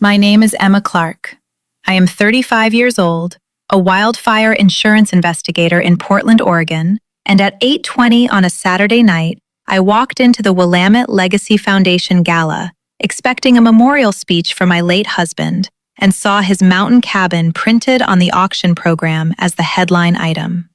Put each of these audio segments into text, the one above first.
My name is Emma Clark. I am 35 years old, a wildfire insurance investigator in Portland, Oregon, and at 8:20 on a Saturday night, I walked into the Willamette Legacy Foundation Gala, expecting a memorial speech for my late husband, and saw his mountain cabin printed on the auction program as the headline item.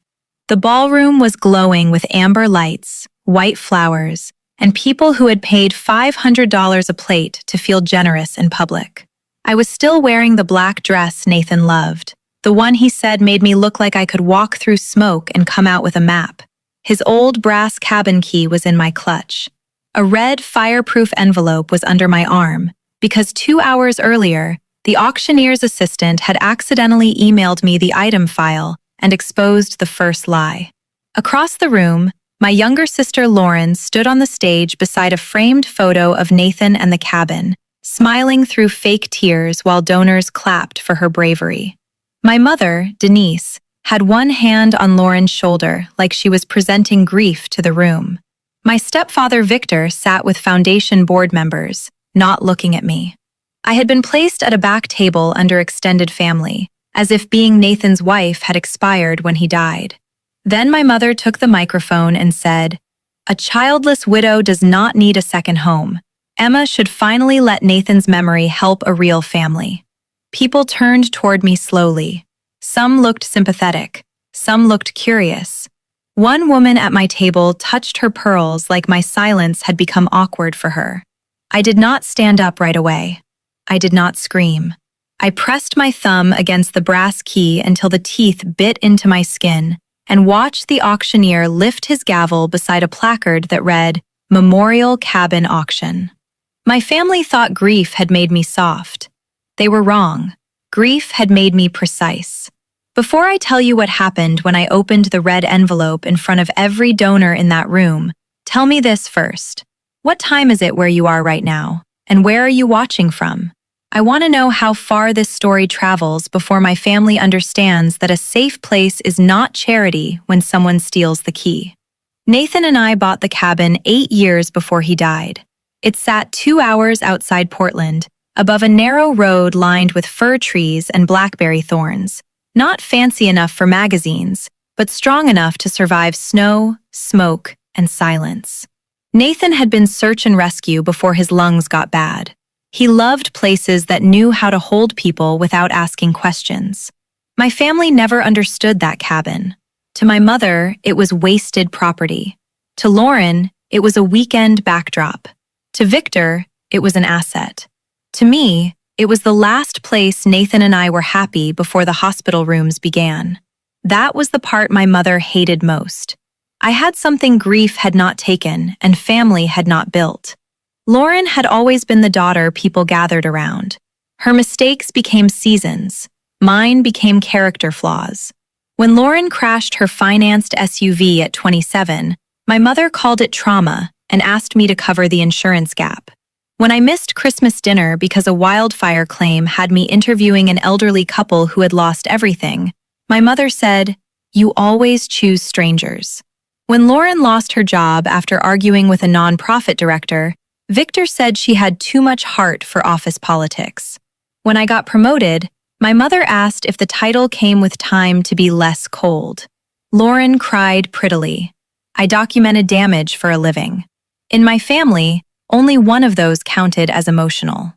The ballroom was glowing with amber lights, white flowers, and people who had paid $500 a plate to feel generous in public. I was still wearing the black dress Nathan loved, the one he said made me look like I could walk through smoke and come out with a map. His old brass cabin key was in my clutch. A red fireproof envelope was under my arm, because 2 hours earlier, the auctioneer's assistant had accidentally emailed me the item file and exposed the first lie. Across the room, my younger sister Lauren stood on the stage beside a framed photo of Nathan and the cabin, smiling through fake tears while donors clapped for her bravery. My mother, Denise, had one hand on Lauren's shoulder like she was presenting grief to the room. My stepfather Victor sat with foundation board members, not looking at me. I had been placed at a back table under extended family, as if being Nathan's wife had expired when he died. Then my mother took the microphone and said, "A childless widow does not need a second home. Emma should finally let Nathan's memory help a real family." People turned toward me slowly. Some looked sympathetic. Some looked curious. One woman at my table touched her pearls like my silence had become awkward for her. I did not stand up right away. I did not scream. I pressed my thumb against the brass key until the teeth bit into my skin and watched the auctioneer lift his gavel beside a placard that read, "Memorial Cabin Auction." My family thought grief had made me soft. They were wrong. Grief had made me precise. Before I tell you what happened when I opened the red envelope in front of every donor in that room, tell me this first. What time is it where you are right now? And where are you watching from? I want to know how far this story travels before my family understands that a safe place is not charity when someone steals the key. Nathan and I bought the cabin 8 years before he died. It sat 2 hours outside Portland, above a narrow road lined with fir trees and blackberry thorns, not fancy enough for magazines, but strong enough to survive snow, smoke, and silence. Nathan had been search and rescue before his lungs got bad. He loved places that knew how to hold people without asking questions. My family never understood that cabin. To my mother, it was wasted property. To Lauren, it was a weekend backdrop. To Victor, it was an asset. To me, it was the last place Nathan and I were happy before the hospital rooms began. That was the part my mother hated most. I had something grief had not taken and family had not built. Lauren had always been the daughter people gathered around. Her mistakes became seasons. Mine became character flaws. When Lauren crashed her financed SUV at 27, my mother called it trauma and asked me to cover the insurance gap. When I missed Christmas dinner because a wildfire claim had me interviewing an elderly couple who had lost everything, my mother said, "You always choose strangers." When Lauren lost her job after arguing with a nonprofit director, Victor said she had too much heart for office politics. When I got promoted, my mother asked if the title came with time to be less cold. Lauren cried prettily. I documented damage for a living. In my family, only one of those counted as emotional.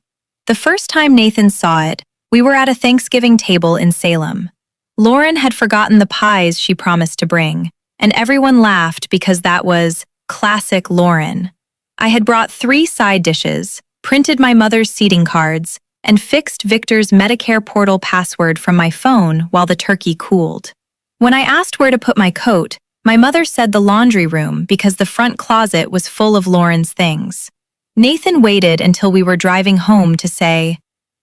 The first time Nathan saw it, we were at a Thanksgiving table in Salem. Lauren had forgotten the pies she promised to bring, and everyone laughed because that was classic Lauren. I had brought 3 side dishes, printed my mother's seating cards, and fixed Victor's Medicare portal password from my phone while the turkey cooled. When I asked where to put my coat, my mother said the laundry room because the front closet was full of Lauren's things. Nathan waited until we were driving home to say,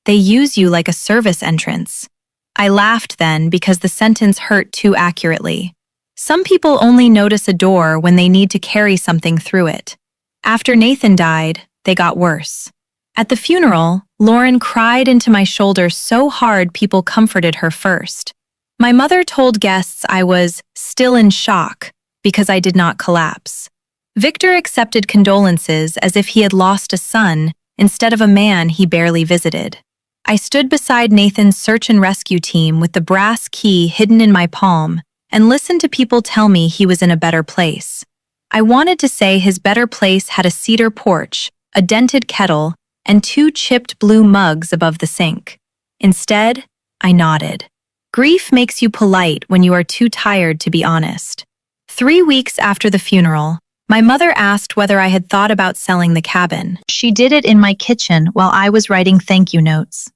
"They use you like a service entrance." I laughed then because the sentence hurt too accurately. Some people only notice a door when they need to carry something through it. After Nathan died, they got worse. At the funeral, Lauren cried into my shoulder so hard people comforted her first. My mother told guests I was still in shock because I did not collapse. Victor accepted condolences as if he had lost a son instead of a man he barely visited. I stood beside Nathan's search and rescue team with the brass key hidden in my palm and listened to people tell me he was in a better place. I wanted to say his better place had a cedar porch, a dented kettle, and 2 chipped blue mugs above the sink. Instead, I nodded. Grief makes you polite when you are too tired to be honest. 3 weeks after the funeral, my mother asked whether I had thought about selling the cabin. She did it in my kitchen while I was writing thank you notes.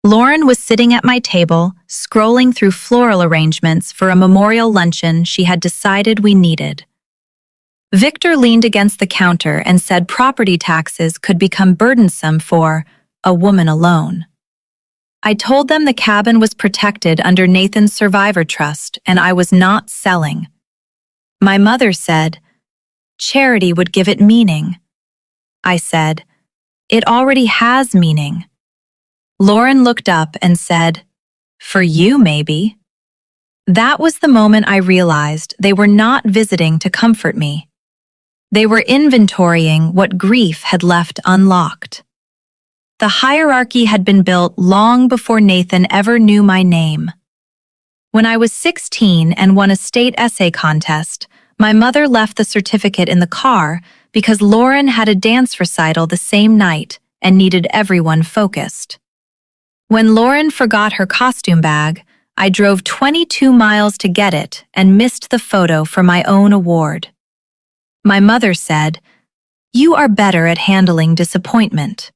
Lauren was sitting at my table, scrolling through floral arrangements for a memorial luncheon she had decided we needed. Victor leaned against the counter and said property taxes could become burdensome for a woman alone. I told them the cabin was protected under Nathan's survivor trust and I was not selling. My mother said, "Charity would give it meaning." I said, "It already has meaning." Lauren looked up and said, "For you, maybe." That was the moment I realized they were not visiting to comfort me. They were inventorying what grief had left unlocked. The hierarchy had been built long before Nathan ever knew my name. When I was 16 and won a state essay contest, my mother left the certificate in the car because Lauren had a dance recital the same night and needed everyone focused. When Lauren forgot her costume bag, I drove 22 miles to get it and missed the photo for my own award. My mother said, "You are better at handling disappointment."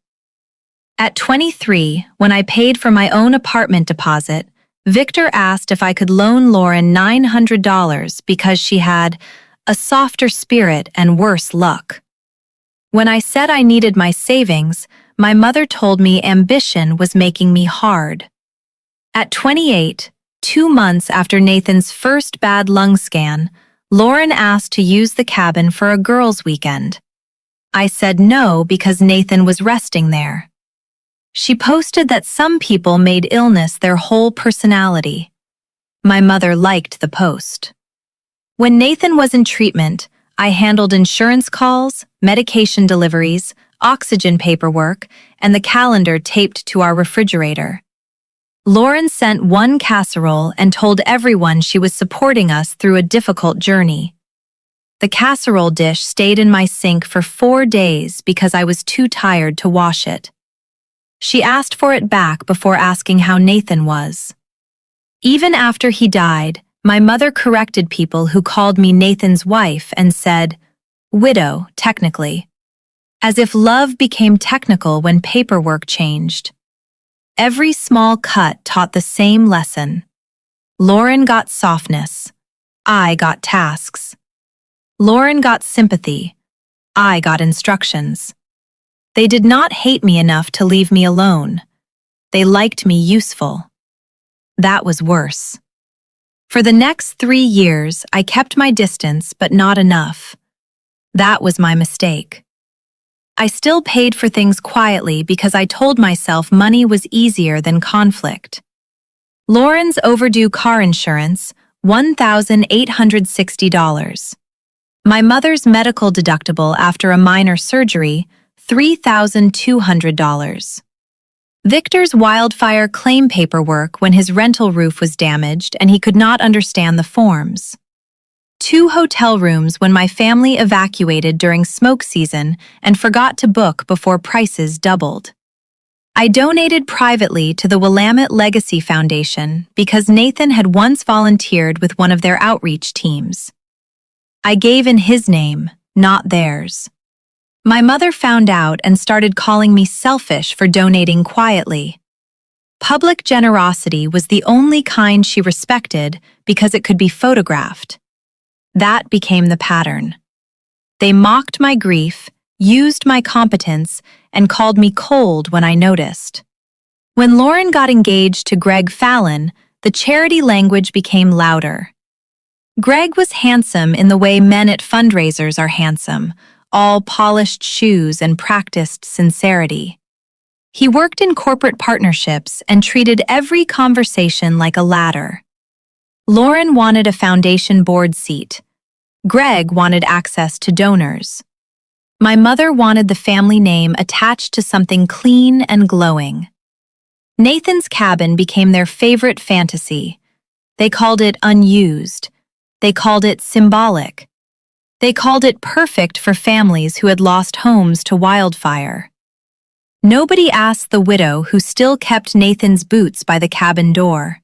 At 23, when I paid for my own apartment deposit, Victor asked if I could loan Lauren $900 because she had a softer spirit and worse luck. When I said I needed my savings, my mother told me ambition was making me hard. At 28, 2 months after Nathan's first bad lung scan, Lauren asked to use the cabin for a girls' weekend. I said no because Nathan was resting there. She posted that some people made illness their whole personality. My mother liked the post. When Nathan was in treatment, I handled insurance calls, medication deliveries, oxygen paperwork, and the calendar taped to our refrigerator. Lauren sent 1 casserole and told everyone she was supporting us through a difficult journey. The casserole dish stayed in my sink for 4 days because I was too tired to wash it. She asked for it back before asking how Nathan was. Even after he died, my mother corrected people who called me Nathan's wife and said, "Widow, technically." As if love became technical when paperwork changed. Every small cut taught the same lesson. Lauren got softness. I got tasks. Lauren got sympathy. I got instructions. They did not hate me enough to leave me alone. They liked me useful. That was worse. For the next 3 years, I kept my distance, but not enough. That was my mistake. I still paid for things quietly because I told myself money was easier than conflict. Lauren's overdue car insurance, $1,860. My mother's medical deductible after a minor surgery, $3,200. Victor's wildfire claim paperwork when his rental roof was damaged and he could not understand the forms. 2 hotel rooms when my family evacuated during smoke season and forgot to book before prices doubled. I donated privately to the Willamette Legacy Foundation because Nathan had once volunteered with one of their outreach teams. I gave in his name, not theirs. My mother found out and started calling me selfish for donating quietly. Public generosity was the only kind she respected because it could be photographed. That became the pattern. They mocked my grief, used my competence, and called me cold when I noticed. When Lauren got engaged to Greg Fallon, the charity language became louder. Greg was handsome in the way men at fundraisers are handsome, all polished shoes and practiced sincerity. He worked in corporate partnerships and treated every conversation like a ladder. Lauren wanted a foundation board seat. Greg wanted access to donors. My mother wanted the family name attached to something clean and glowing. Nathan's cabin became their favorite fantasy. They called it unused. They called it symbolic. They called it perfect for families who had lost homes to wildfire. Nobody asked the widow who still kept Nathan's boots by the cabin door.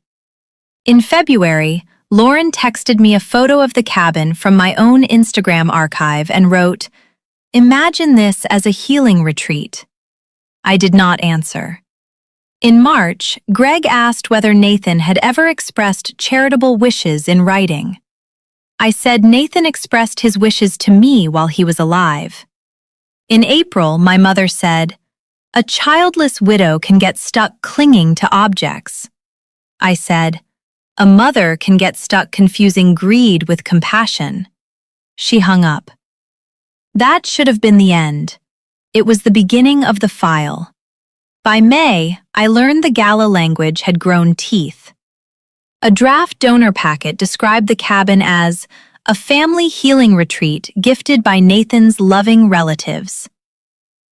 In February, Lauren texted me a photo of the cabin from my own Instagram archive and wrote, "Imagine this as a healing retreat." I did not answer. In March, Greg asked whether Nathan had ever expressed charitable wishes in writing. I said Nathan expressed his wishes to me while he was alive. In April, my mother said, "A childless widow can get stuck clinging to objects." I said, "A mother can get stuck confusing greed with compassion." She hung up. That should have been the end. It was the beginning of the file. By May, I learned the Gala language had grown teeth. A draft donor packet described the cabin as a family healing retreat gifted by Nathan's loving relatives.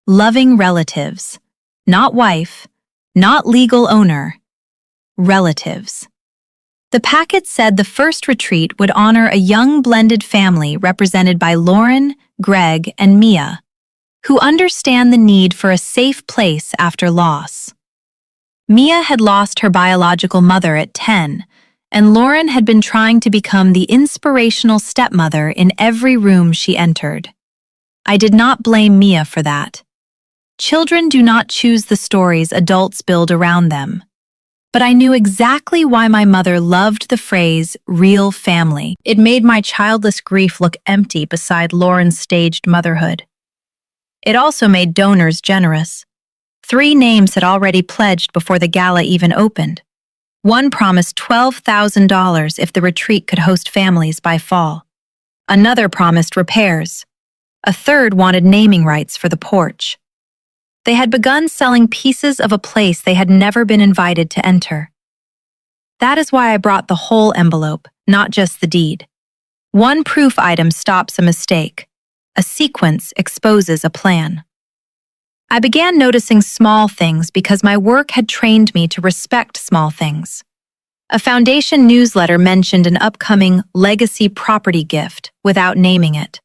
Loving relatives. Not wife, not legal owner. Relatives. The packet said the first retreat would honor a young blended family represented by Lauren, Greg, and Mia, who understand the need for a safe place after loss. Mia had lost her biological mother at 10, and Lauren had been trying to become the inspirational stepmother in every room she entered. I did not blame Mia for that. Children do not choose the stories adults build around them. But I knew exactly why my mother loved the phrase, real family. It made my childless grief look empty beside Lauren's staged motherhood. It also made donors generous. 3 names had already pledged before the gala even opened. One promised $12,000 if the retreat could host families by fall. Another promised repairs. A third wanted naming rights for the porch. They had begun selling pieces of a place they had never been invited to enter. That is why I brought the whole envelope, not just the deed. One proof item stops a mistake. A sequence exposes a plan. I began noticing small things because my work had trained me to respect small things. A foundation newsletter mentioned an upcoming legacy property gift without naming it.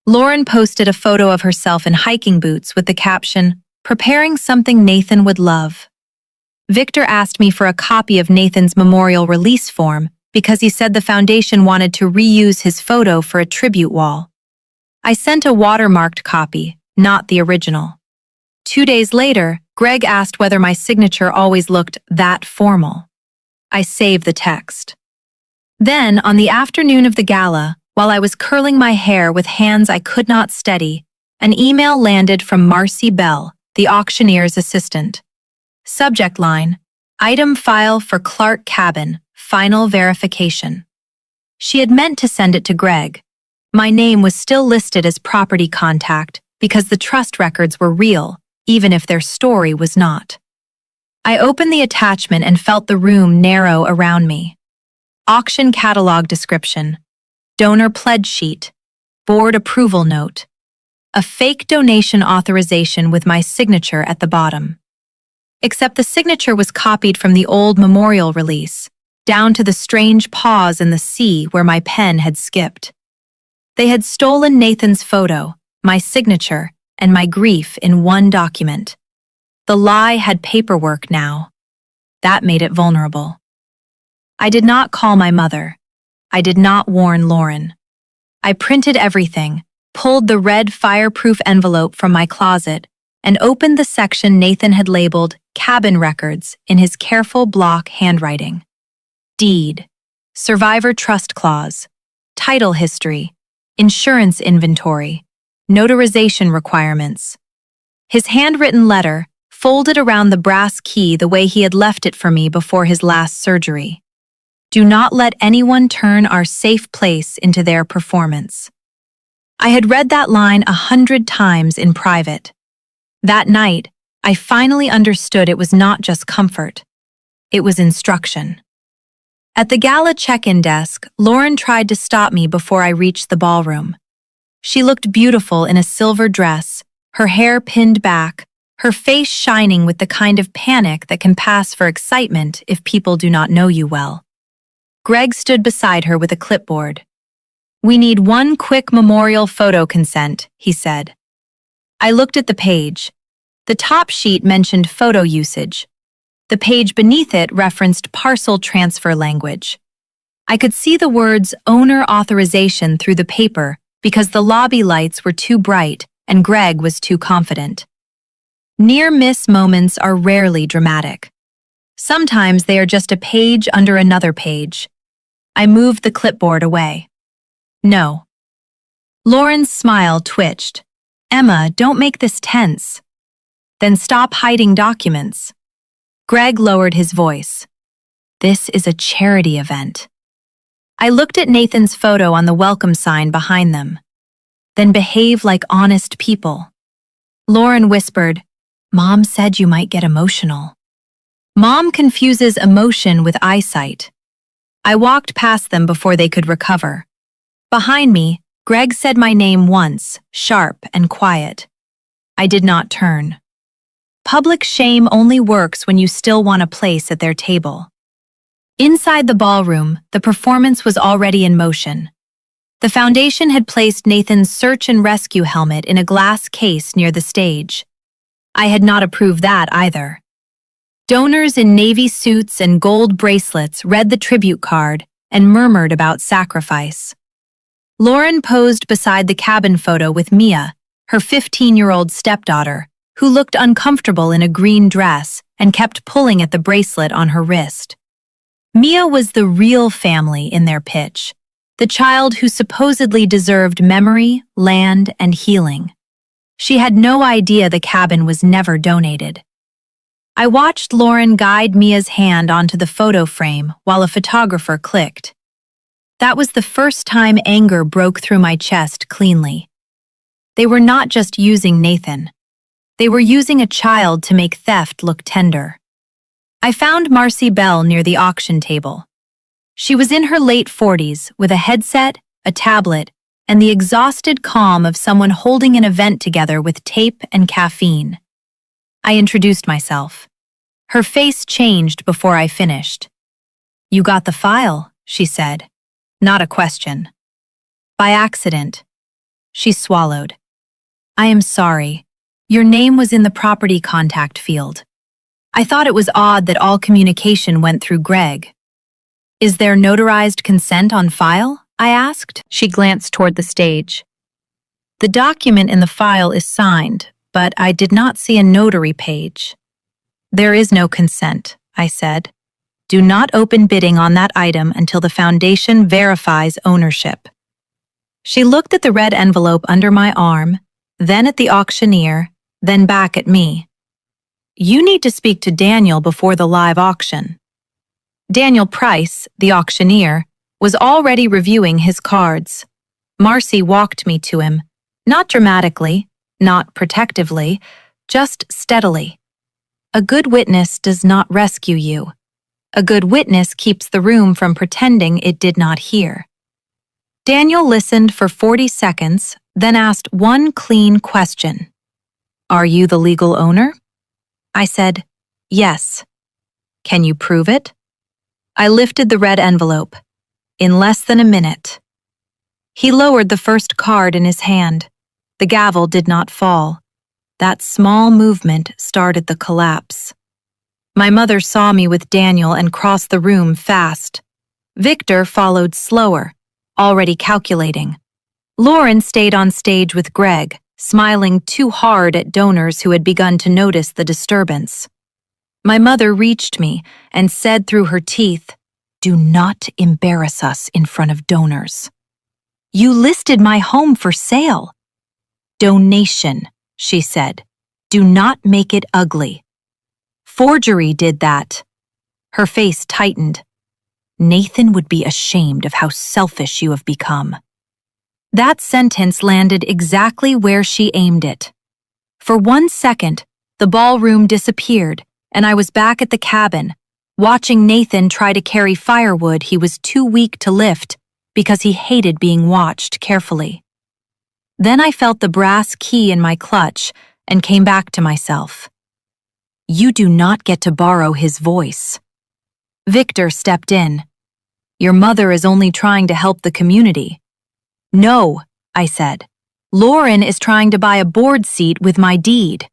Lauren posted a photo of herself in hiking boots with the caption, "Preparing something Nathan would love." Victor asked me for a copy of Nathan's memorial release form because he said the foundation wanted to reuse his photo for a tribute wall. I sent a watermarked copy, not the original. 2 days later, Greg asked whether my signature always looked that formal. I saved the text. Then, on the afternoon of the gala, while I was curling my hair with hands I could not steady, an email landed from Marcy Bell, the auctioneer's assistant. Subject line, "Item file for Clark Cabin, final verification." She had meant to send it to Greg. My name was still listed as property contact because the trust records were real, even if their story was not. I opened the attachment and felt the room narrow around me. Auction catalog description, donor pledge sheet, board approval note, a fake donation authorization with my signature at the bottom. Except the signature was copied from the old memorial release, down to the strange pause in the C where my pen had skipped. They had stolen Nathan's photo, my signature, and my grief in one document. The lie had paperwork now. That made it vulnerable. I did not call my mother. I did not warn Lauren. I printed everything, pulled the red fireproof envelope from my closet, and opened the section Nathan had labeled Cabin Records in his careful block handwriting. Deed, Survivor Trust Clause, Title History, Insurance Inventory, Notarization Requirements. His handwritten letter, folded around the brass key the way he had left it for me before his last surgery. Do not let anyone turn our safe place into their performance. I had read that line 100 times in private. That night, I finally understood it was not just comfort. It was instruction. At the gala check-in desk, Lauren tried to stop me before I reached the ballroom. She looked beautiful in a silver dress, her hair pinned back, her face shining with the kind of panic that can pass for excitement if people do not know you well. Greg stood beside her with a clipboard. "We need one quick memorial photo consent," he said. I looked at the page. The top sheet mentioned photo usage. The page beneath it referenced parcel transfer language. I could see the words owner authorization through the paper because the lobby lights were too bright and Greg was too confident. Near-miss moments are rarely dramatic. Sometimes they are just a page under another page. I moved the clipboard away. "No." Lauren's smile twitched. "Emma, don't make this tense." "Then stop hiding documents." Greg lowered his voice. "This is a charity event." I looked at Nathan's photo on the welcome sign behind them. "Then behave like honest people." Lauren whispered, "Mom said you might get emotional." Mom confuses emotion with eyesight. I walked past them before they could recover. Behind me, Greg said my name once, sharp and quiet. I did not turn. Public shame only works when you still want a place at their table. Inside the ballroom, the performance was already in motion. The foundation had placed Nathan's search and rescue helmet in a glass case near the stage. I had not approved that either. Donors in navy suits and gold bracelets read the tribute card and murmured about sacrifice. Lauren posed beside the cabin photo with Mia, her 15-year-old stepdaughter, who looked uncomfortable in a green dress and kept pulling at the bracelet on her wrist. Mia was the real family in their pitch, the child who supposedly deserved memory, land, and healing. She had no idea the cabin was never donated. I watched Lauren guide Mia's hand onto the photo frame while a photographer clicked. That was the first time anger broke through my chest cleanly. They were not just using Nathan. They were using a child to make theft look tender. I found Marcy Bell near the auction table. She was in her late 40s with a headset, a tablet, and the exhausted calm of someone holding an event together with tape and caffeine. I introduced myself. Her face changed before I finished. "You got the file," she said. Not a question. "By accident." She swallowed. "I am sorry. Your name was in the property contact field. I thought it was odd that all communication went through Greg." "Is there notarized consent on file?" I asked. She glanced toward the stage. "The document in the file is signed, but I did not see a notary page." "There is no consent," I said. "Do not open bidding on that item until the foundation verifies ownership." She looked at the red envelope under my arm, then at the auctioneer, then back at me. "You need to speak to Daniel before the live auction." Daniel Price, the auctioneer, was already reviewing his cards. Marcy walked me to him, not dramatically, not protectively, just steadily. A good witness does not rescue you. A good witness keeps the room from pretending it did not hear. Daniel listened for 40 seconds, then asked one clean question. "Are you the legal owner?" I said, "Yes." "Can you prove it?" I lifted the red envelope. In less than a minute. He lowered the first card in his hand. The gavel did not fall. That small movement started the collapse. My mother saw me with Daniel and crossed the room fast. Victor followed slower, already calculating. Lauren stayed on stage with Greg, smiling too hard at donors who had begun to notice the disturbance. My mother reached me and said through her teeth, "Do not embarrass us in front of donors. You listed my home for sale." "Donation," she said. "Do not make it ugly." "Forgery did that." Her face tightened. "Nathan would be ashamed of how selfish you have become." That sentence landed exactly where she aimed it. For 1 second, the ballroom disappeared, and I was back at the cabin, watching Nathan try to carry firewood he was too weak to lift because he hated being watched carefully. Then I felt the brass key in my clutch and came back to myself. You do not get to borrow his voice. Victor stepped in. Your mother is only trying to help the community. No, I said. Lauren is trying to buy a board seat with my deed.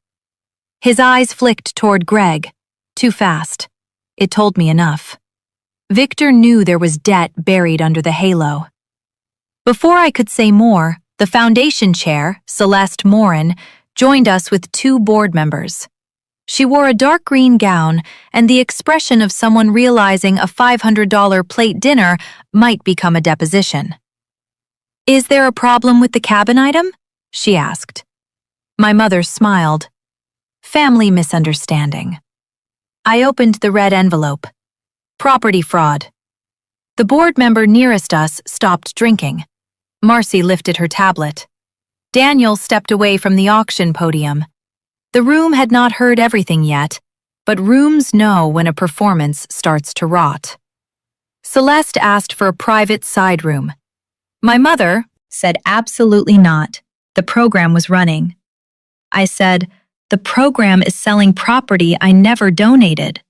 His eyes flicked toward Greg. Too fast. It told me enough. Victor knew there was debt buried under the halo. Before I could say more, the foundation chair, Celeste Morin, joined us with 2 board members. She wore a dark green gown and the expression of someone realizing a $500 plate dinner might become a deposition. Is there a problem with the cabin item? She asked. My mother smiled. Family misunderstanding. I opened the red envelope. Property fraud. The board member nearest us stopped drinking. Marcy lifted her tablet. Daniel stepped away from the auction podium. The room had not heard everything yet, but rooms know when a performance starts to rot. Celeste asked for a private side room. My mother said absolutely not. The program was running. I said, the program is selling property I never donated.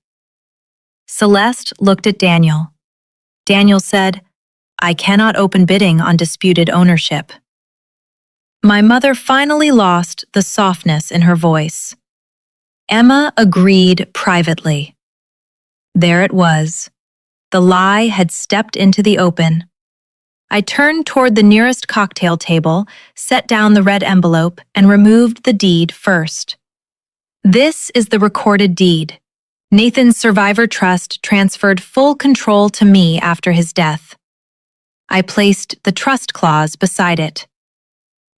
Celeste looked at Daniel. Daniel said, I cannot open bidding on disputed ownership. My mother finally lost the softness in her voice. Emma agreed privately. There it was. The lie had stepped into the open. I turned toward the nearest cocktail table, set down the red envelope, and removed the deed first. This is the recorded deed. Nathan's survivor trust transferred full control to me after his death. I placed the trust clause beside it.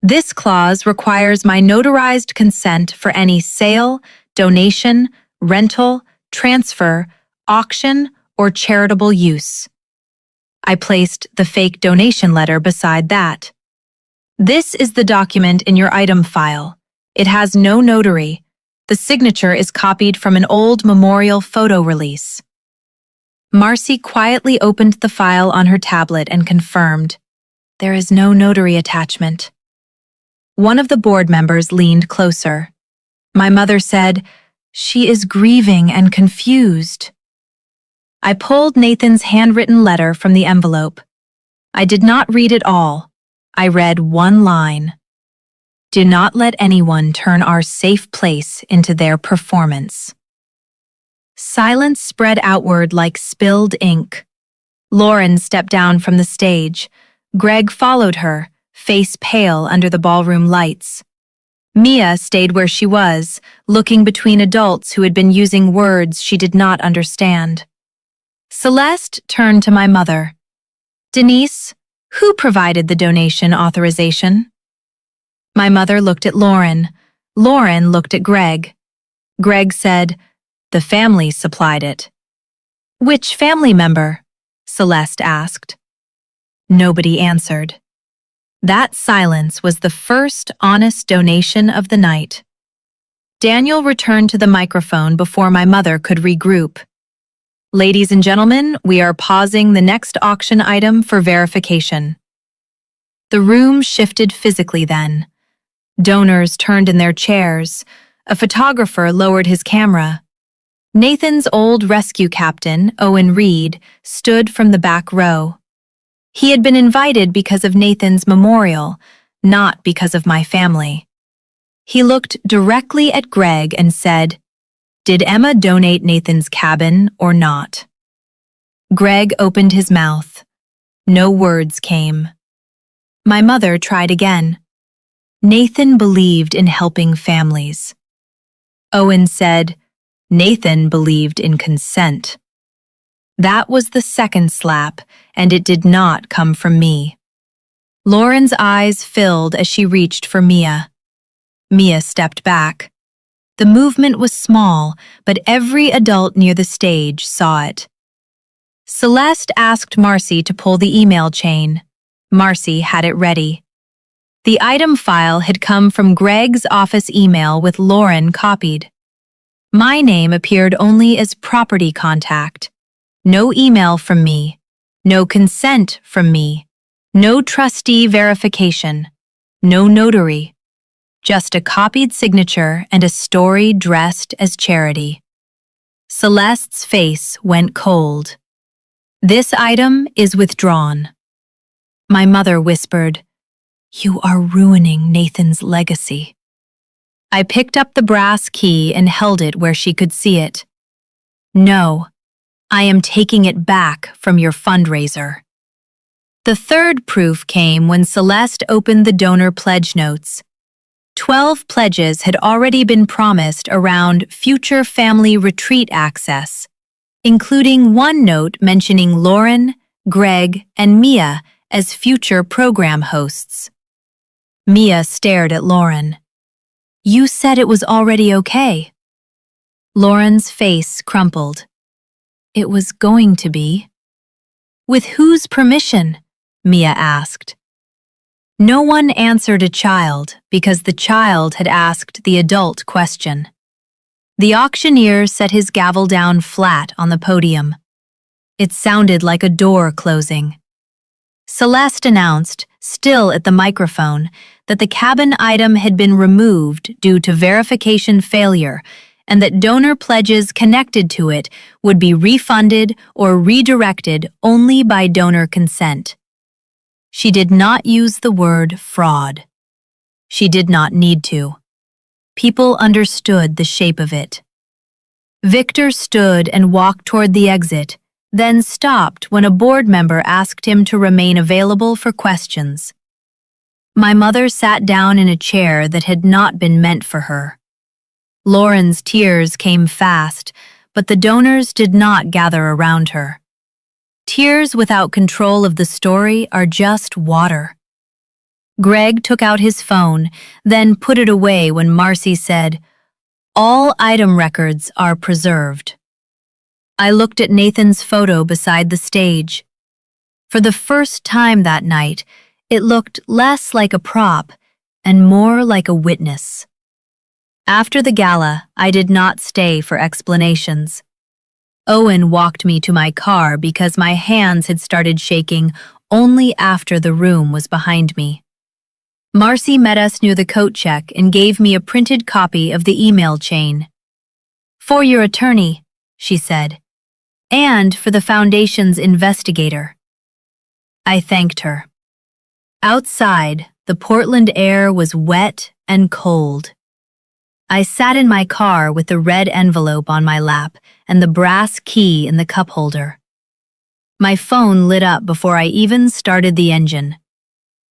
This clause requires my notarized consent for any sale, donation, rental, transfer, auction, or charitable use. I placed the fake donation letter beside that. This is the document in your item file. It has no notary. The signature is copied from an old memorial photo release. Marcy quietly opened the file on her tablet and confirmed, there is no notary attachment. One of the board members leaned closer. My mother said, she is grieving and confused. I pulled Nathan's handwritten letter from the envelope. I did not read it all. I read one line. Do not let anyone turn our safe place into their performance. Silence spread outward like spilled ink. Lauren stepped down from the stage. Greg followed her, face pale under the ballroom lights. Mia stayed where she was, looking between adults who had been using words she did not understand. Celeste turned to my mother. Denise, who provided the donation authorization? My mother looked at Lauren. Lauren looked at Greg. Greg said, the family supplied it. Which family member? Celeste asked. Nobody answered. That silence was the first honest donation of the night. Daniel returned to the microphone before my mother could regroup. Ladies and gentlemen, we are pausing the next auction item for verification. The room shifted physically then. Donors turned in their chairs. A photographer lowered his camera. Nathan's old rescue captain, Owen Reed, stood from the back row. He had been invited because of Nathan's memorial, not because of my family. He looked directly at Greg and said, did Emma donate Nathan's cabin or not? Greg opened his mouth. No words came. My mother tried again. Nathan believed in helping families. Owen said, Nathan believed in consent. That was the second slap, and it did not come from me. Lauren's eyes filled as she reached for Mia. Mia stepped back. The movement was small, but every adult near the stage saw it. Celeste asked Marcy to pull the email chain. Marcy had it ready. The item file had come from Greg's office email with Lauren copied. My name appeared only as property contact. No email from me. No consent from me. No trustee verification. No notary. just a copied signature and a story dressed as charity. Celeste's face went cold. "This item is withdrawn." My mother whispered, "You are ruining Nathan's legacy." I picked up the brass key and held it where she could see it. "No, I am taking it back from your fundraiser." The third proof came when Celeste opened the donor pledge notes. 12 pledges had already been promised around future family retreat access, including one note mentioning Lauren, Greg, and Mia as future program hosts. Mia stared at Lauren. "You said it was already okay." Lauren's face crumpled. "It was going to be." "With whose permission?" Mia asked. No one answered a child because the child had asked the adult question. The auctioneer set his gavel down flat on the podium. It sounded like a door closing. Celeste announced, still at the microphone, that the cabin item had been removed due to verification failure and that donor pledges connected to it would be refunded or redirected only by donor consent. She did not use the word fraud. She did not need to. People understood the shape of it. Victor stood and walked toward the exit, then stopped when a board member asked him to remain available for questions. My mother sat down in a chair that had not been meant for her. Lauren's tears came fast, but the donors did not gather around her. Tears without control of the story are just water. Greg took out his phone, then put it away when Marcy said, "All item records are preserved." I looked at Nathan's photo beside the stage. For the first time that night, it looked less like a prop and more like a witness. After the gala, I did not stay for explanations. Owen walked me to my car because my hands had started shaking only after the room was behind me. Marcy met us near the coat check and gave me a printed copy of the email chain. "For your attorney," she said, "and for the Foundation's investigator." I thanked her. Outside, the Portland air was wet and cold. I sat in my car with the red envelope on my lap and the brass key in the cup holder. My phone lit up before I even started the engine.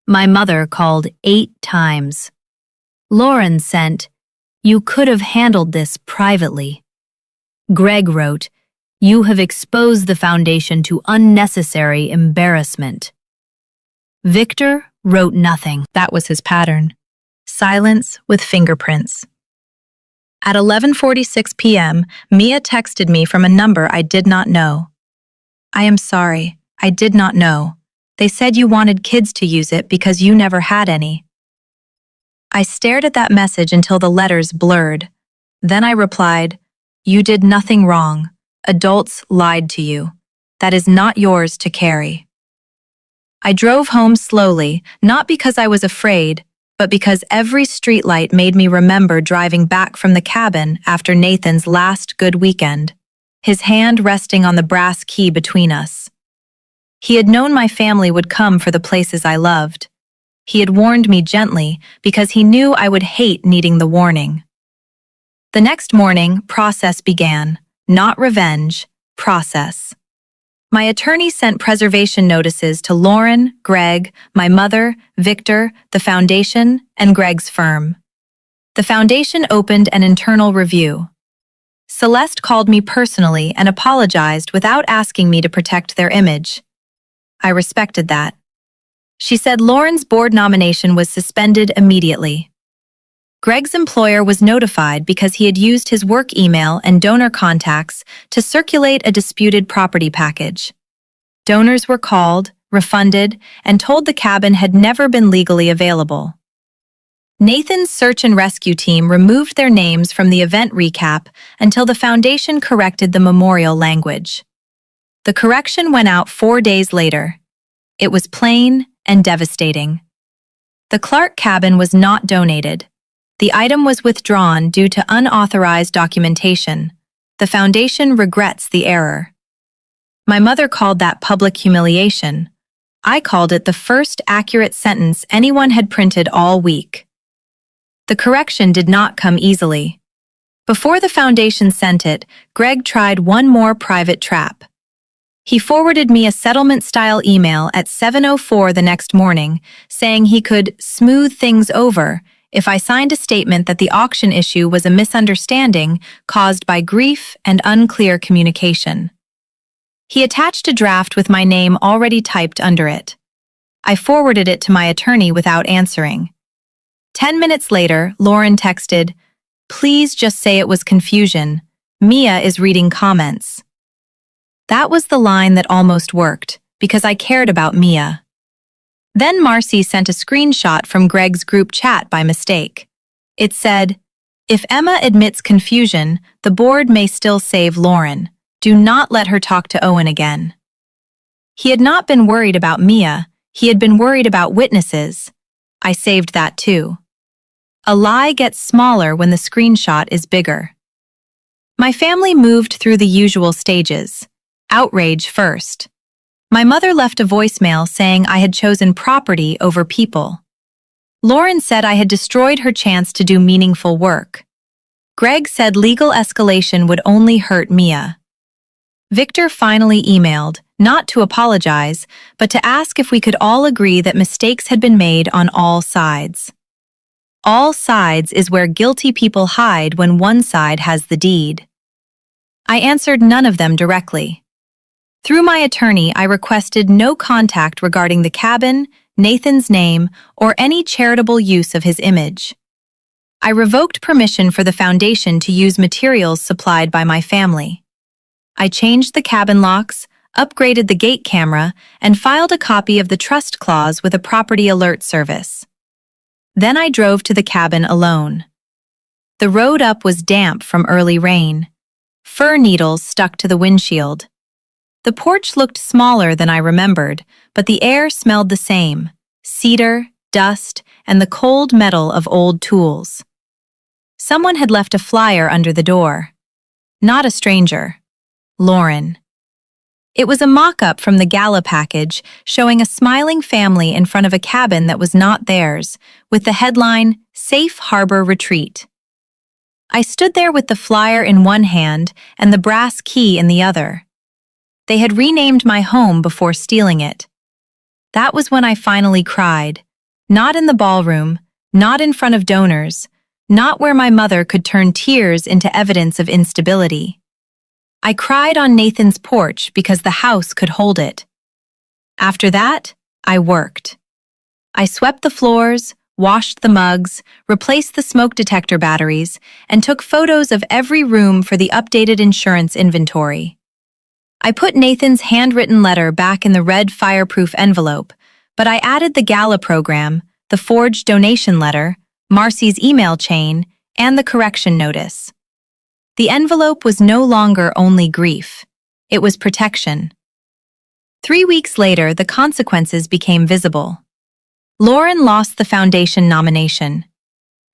My mother called 8 times. Lauren sent, "You could have handled this privately." Greg wrote, "You have exposed the Foundation to unnecessary embarrassment." Victor wrote nothing. That was his pattern. Silence with fingerprints. At 11:46 p.m., Mia texted me from a number I did not know. "I am sorry, I did not know. They said you wanted kids to use it because you never had any." I stared at that message until the letters blurred. Then I replied, "You did nothing wrong. Adults lied to you. That is not yours to carry." I drove home slowly, not because I was afraid, but because every streetlight made me remember driving back from the cabin after Nathan's last good weekend, his hand resting on the brass key between us. He had known my family would come for the places I loved. He had warned me gently because he knew I would hate needing the warning. The next morning, process began. Not revenge, process. My attorney sent preservation notices to Lauren, Greg, my mother, Victor, the Foundation, and Greg's firm. The Foundation opened an internal review. Celeste called me personally and apologized without asking me to protect their image. I respected that. She said Lauren's board nomination was suspended immediately. Greg's employer was notified because he had used his work email and donor contacts to circulate a disputed property package. Donors were called, refunded, and told the cabin had never been legally available. Nathan's search and rescue team removed their names from the event recap until the Foundation corrected the memorial language. The correction went out 4 days later. It was plain and devastating. The Clark cabin was not donated. The item was withdrawn due to unauthorized documentation. The foundation regrets the error. My mother called that public humiliation. I called it the first accurate sentence anyone had printed all week. The correction did not come easily. Before the foundation sent it, Greg tried one more private trap. He forwarded me a settlement-style email at 7:04 the next morning, saying he could smooth things over if I signed a statement that the auction issue was a misunderstanding caused by grief and unclear communication. He attached a draft with my name already typed under it. I forwarded it to my attorney without answering. 10 minutes later, Lauren texted, "Please just say it was confusion. Mia is reading comments." That was the line that almost worked, because I cared about Mia. Then Marcy sent a screenshot from Greg's group chat by mistake. It said, "If Emma admits confusion, the board may still save Lauren. Do not let her talk to Owen again." He had not been worried about Mia, he had been worried about witnesses. I saved that too. A lie gets smaller when the screenshot is bigger. My family moved through the usual stages. Outrage first. My mother left a voicemail saying I had chosen property over people. Lauren said I had destroyed her chance to do meaningful work. Greg said legal escalation would only hurt Mia. Victor finally emailed, not to apologize, but to ask if we could all agree that mistakes had been made on all sides. All sides is where guilty people hide when one side has the deed. I answered none of them directly. Through my attorney, I requested no contact regarding the cabin, Nathan's name, or any charitable use of his image. I revoked permission for the foundation to use materials supplied by my family. I changed the cabin locks, upgraded the gate camera, and filed a copy of the trust clause with a property alert service. Then I drove to the cabin alone. The road up was damp from early rain. Fir needles stuck to the windshield. The porch looked smaller than I remembered, but the air smelled the same: cedar, dust, and the cold metal of old tools. Someone had left a flyer under the door. Not a stranger. Lauren. It was a mock-up from the Gala package showing a smiling family in front of a cabin that was not theirs, with the headline, "Safe Harbor Retreat." I stood there with the flyer in one hand and the brass key in the other. They had renamed my home before stealing it. That was when I finally cried. Not in the ballroom, not in front of donors, not where my mother could turn tears into evidence of instability. I cried on Nathan's porch because the house could hold it. After that, I worked. I swept the floors, washed the mugs, replaced the smoke detector batteries, and took photos of every room for the updated insurance inventory. I put Nathan's handwritten letter back in the red fireproof envelope, but I added the Gala program, the forged donation letter, Marcy's email chain, and the correction notice. The envelope was no longer only grief. It was protection. 3 weeks later, the consequences became visible. Lauren lost the foundation nomination.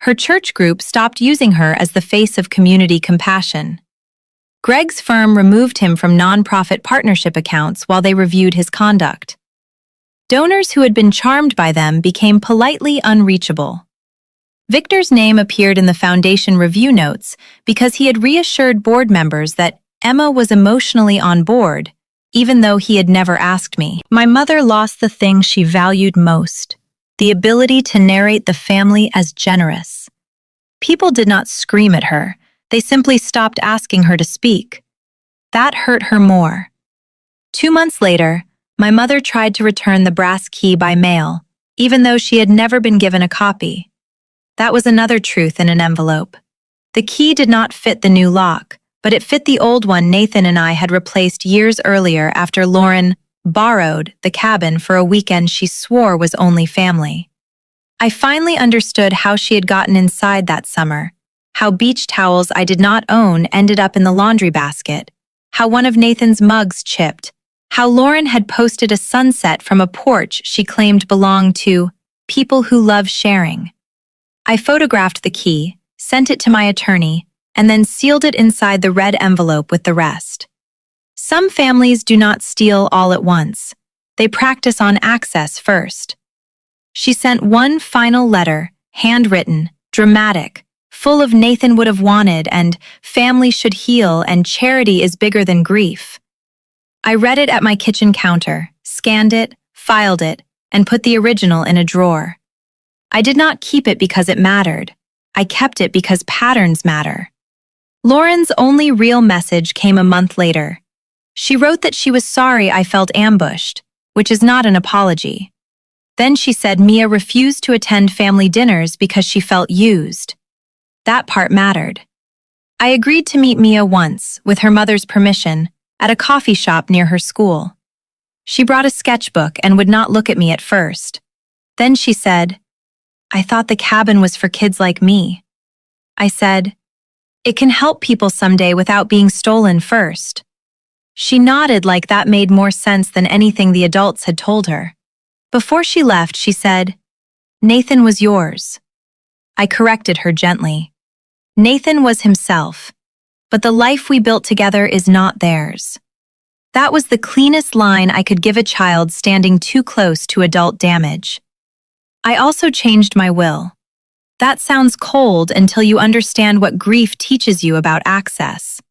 Her church group stopped using her as the face of community compassion. Greg's firm removed him from nonprofit partnership accounts while they reviewed his conduct. Donors who had been charmed by them became politely unreachable. Victor's name appeared in the foundation review notes because he had reassured board members that Emma was emotionally on board, even though he had never asked me. My mother lost the thing she valued most, the ability to narrate the family as generous. People did not scream at her. They simply stopped asking her to speak. That hurt her more. 2 months later, my mother tried to return the brass key by mail, even though she had never been given a copy. That was another truth in an envelope. The key did not fit the new lock, but it fit the old one Nathan and I had replaced years earlier after Lauren borrowed the cabin for a weekend she swore was only family. I finally understood how she had gotten inside that summer, how beach towels I did not own ended up in the laundry basket, how one of Nathan's mugs chipped, how Lauren had posted a sunset from a porch she claimed belonged to people who love sharing. I photographed the key, sent it to my attorney, and then sealed it inside the red envelope with the rest. Some families do not steal all at once. They practice on access first. She sent one final letter, handwritten, dramatic, full of Nathan would have wanted and family should heal and charity is bigger than grief. I read it at my kitchen counter, scanned it, filed it, and put the original in a drawer. I did not keep it because it mattered. I kept it because patterns matter. Lauren's only real message came a month later. She wrote that she was sorry I felt ambushed, which is not an apology. Then she said Mia refused to attend family dinners because she felt used. That part mattered. I agreed to meet Mia once, with her mother's permission, at a coffee shop near her school. She brought a sketchbook and would not look at me at first. Then she said, "I thought the cabin was for kids like me." I said, "It can help people someday without being stolen first." She nodded like that made more sense than anything the adults had told her. Before she left, she said, "Nathan was yours." I corrected her gently. Nathan was himself, but the life we built together is not theirs. That was the cleanest line I could give a child standing too close to adult damage. I also changed my will. That sounds cold until you understand what grief teaches you about access.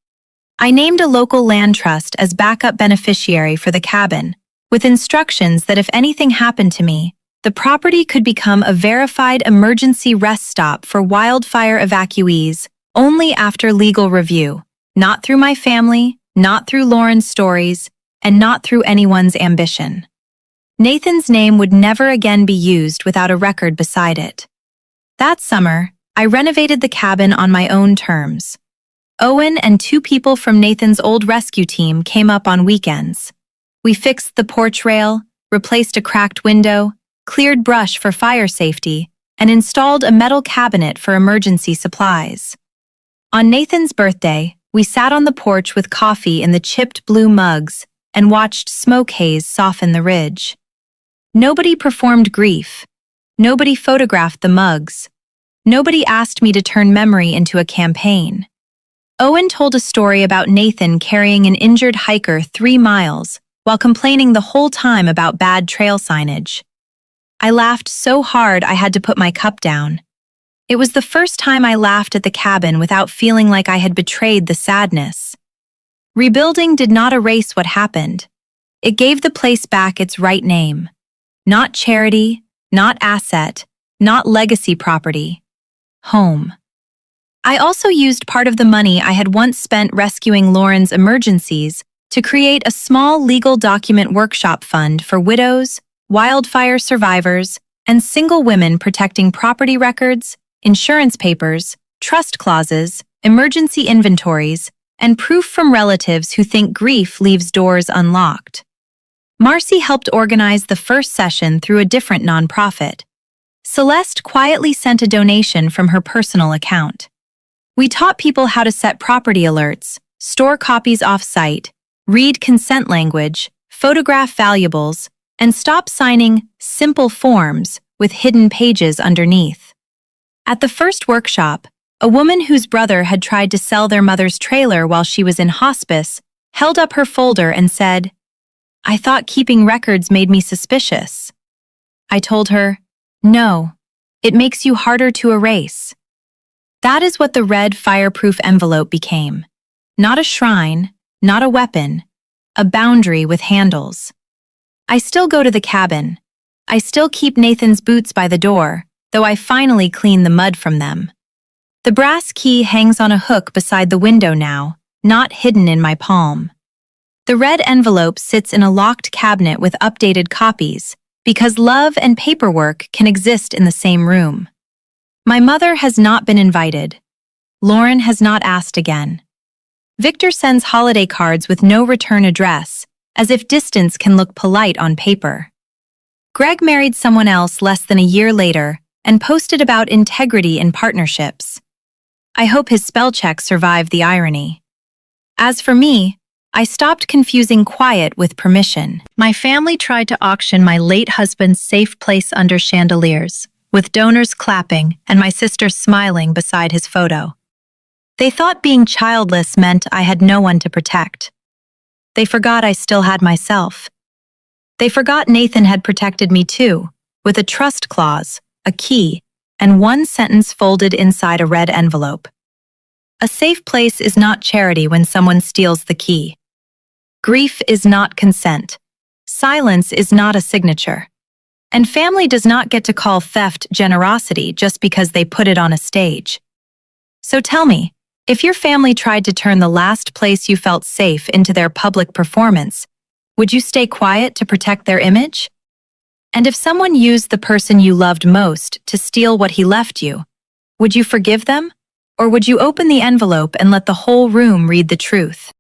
I named a local land trust as backup beneficiary for the cabin, with instructions that if anything happened to me, the property could become a verified emergency rest stop for wildfire evacuees only after legal review, not through my family, not through Lauren's stories, and not through anyone's ambition. Nathan's name would never again be used without a record beside it. That summer, I renovated the cabin on my own terms. Owen and 2 people from Nathan's old rescue team came up on weekends. We fixed the porch rail, replaced a cracked window, cleared brush for fire safety, and installed a metal cabinet for emergency supplies. On Nathan's birthday, we sat on the porch with coffee in the chipped blue mugs and watched smoke haze soften the ridge. Nobody performed grief. Nobody photographed the mugs. Nobody asked me to turn memory into a campaign. Owen told a story about Nathan carrying an injured hiker 3 miles while complaining the whole time about bad trail signage. I laughed so hard I had to put my cup down. It was the first time I laughed at the cabin without feeling like I had betrayed the sadness. Rebuilding did not erase what happened. It gave the place back its right name. Not charity, not asset, not legacy property. Home. I also used part of the money I had once spent rescuing Lauren's emergencies to create a small legal document workshop fund for widows, wildfire survivors, and single women protecting property records, insurance papers, trust clauses, emergency inventories, and proof from relatives who think grief leaves doors unlocked. Marcy helped organize the first session through a different nonprofit. Celeste quietly sent a donation from her personal account. We taught people how to set property alerts, store copies off-site, read consent language, photograph valuables, and stop signing simple forms with hidden pages underneath. At the first workshop, a woman whose brother had tried to sell their mother's trailer while she was in hospice held up her folder and said, "I thought keeping records made me suspicious." I told her, "No, it makes you harder to erase." That is what the red fireproof envelope became. Not a shrine, not a weapon, a boundary with handles. I still go to the cabin. I still keep Nathan's boots by the door, though I finally clean the mud from them. The brass key hangs on a hook beside the window now, not hidden in my palm. The red envelope sits in a locked cabinet with updated copies, because love and paperwork can exist in the same room. My mother has not been invited. Lauren has not asked again. Victor sends holiday cards with no return address, as if distance can look polite on paper. Greg married someone else less than a year later and posted about integrity in partnerships. I hope his spell check survived the irony. As for me, I stopped confusing quiet with permission. My family tried to auction my late husband's safe place under chandeliers. with donors clapping and my sister smiling beside his photo. They thought being childless meant I had no one to protect. They forgot I still had myself. They forgot Nathan had protected me too, with a trust clause, a key, and one sentence folded inside a red envelope. A safe place is not charity when someone steals the key. Grief is not consent. Silence is not a signature. And family does not get to call theft generosity just because they put it on a stage. So tell me, if your family tried to turn the last place you felt safe into their public performance, would you stay quiet to protect their image? And if someone used the person you loved most to steal what he left you, would you forgive them? Or would you open the envelope and let the whole room read the truth?